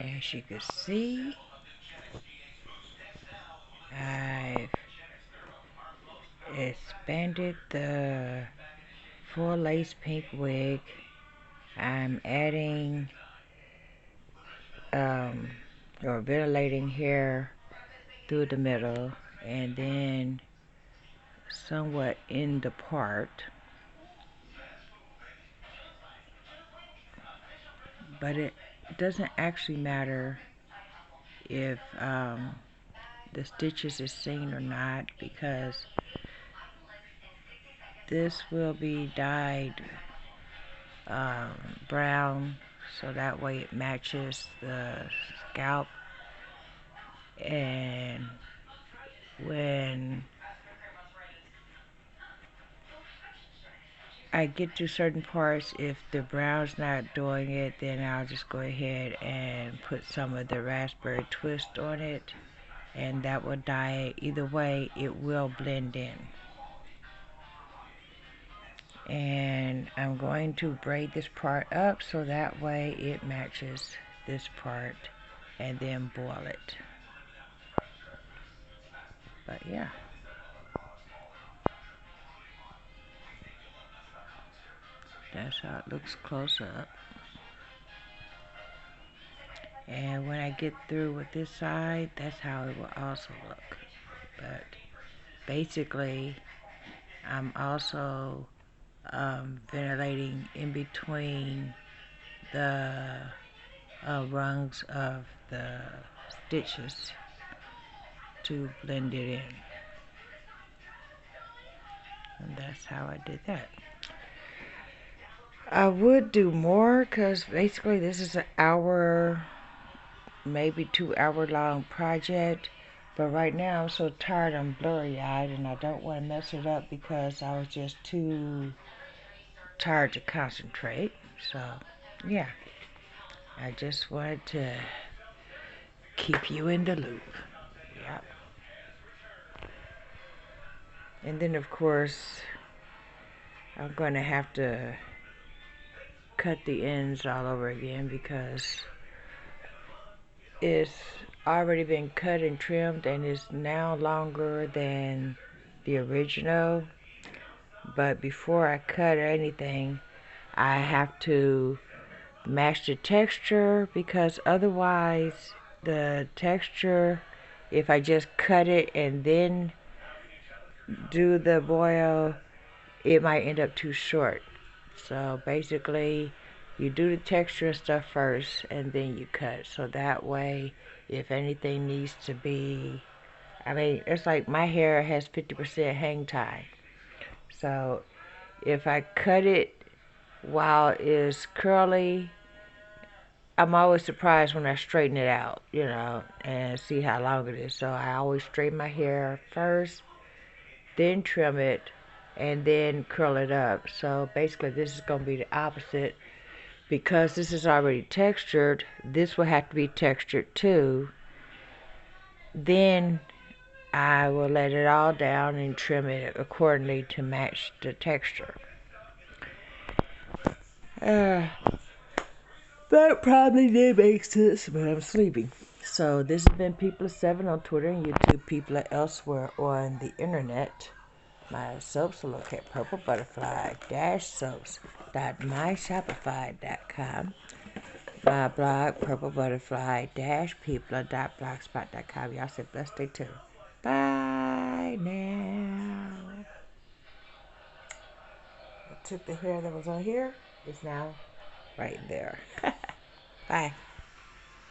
As you can see, I've expanded the full lace pink wig. I'm adding or ventilating hair through the middle and then somewhat in the part, but it doesn't actually matter if the stitches is seen or not, because this will be dyed brown, so that way it matches the scalp. And when I get to certain parts, if the brown's not doing it, then I'll just go ahead and put some of the raspberry twist on it, and that will dye it. Either way, it will blend in. And I'm going to braid this part up so that way it matches this part, and then boil it. But yeah, that's how it looks close up. And when I get through with this side, that's how it will also look. But basically, I'm also ventilating in between the rungs of the stitches to blend it in. And that's how I did that. I would do more, because basically this is an hour, maybe 2 hour long project. But right now I'm so tired, I'm blurry eyed, and I don't want to mess it up because I was just too tired to concentrate. So yeah, I just wanted to keep you in the loop. Yep. And then of course I'm going to have to cut the ends all over again, because it's already been cut and trimmed and is now longer than the original. But before I cut or anything, I have to match the texture, because otherwise the texture, if I just cut it and then do the boil, it might end up too short. So basically you do the texture and stuff first and then you cut, so that way if anything needs to be, I mean, it's like my hair has 50% hang time, so if I cut it while it's curly, I'm always surprised when I straighten it out, you know, and see how long it is. So I always straighten my hair first, then trim it, and then curl it up. So basically this is going to be the opposite, because this is already textured. This will have to be textured too. Then I will let it all down and trim it accordingly to match the texture. That probably did make sense, but I'm sleeping. So this has been People7 on Twitter and YouTube, People elsewhere on the internet. My soaps are located at PurpleButterfly-Soaps.myshopify.com. My blog, PurpleButterfly-People.blogspot.com. Y'all say blessed day too. Bye now. I took the hair that was on here. It's now right there. Bye.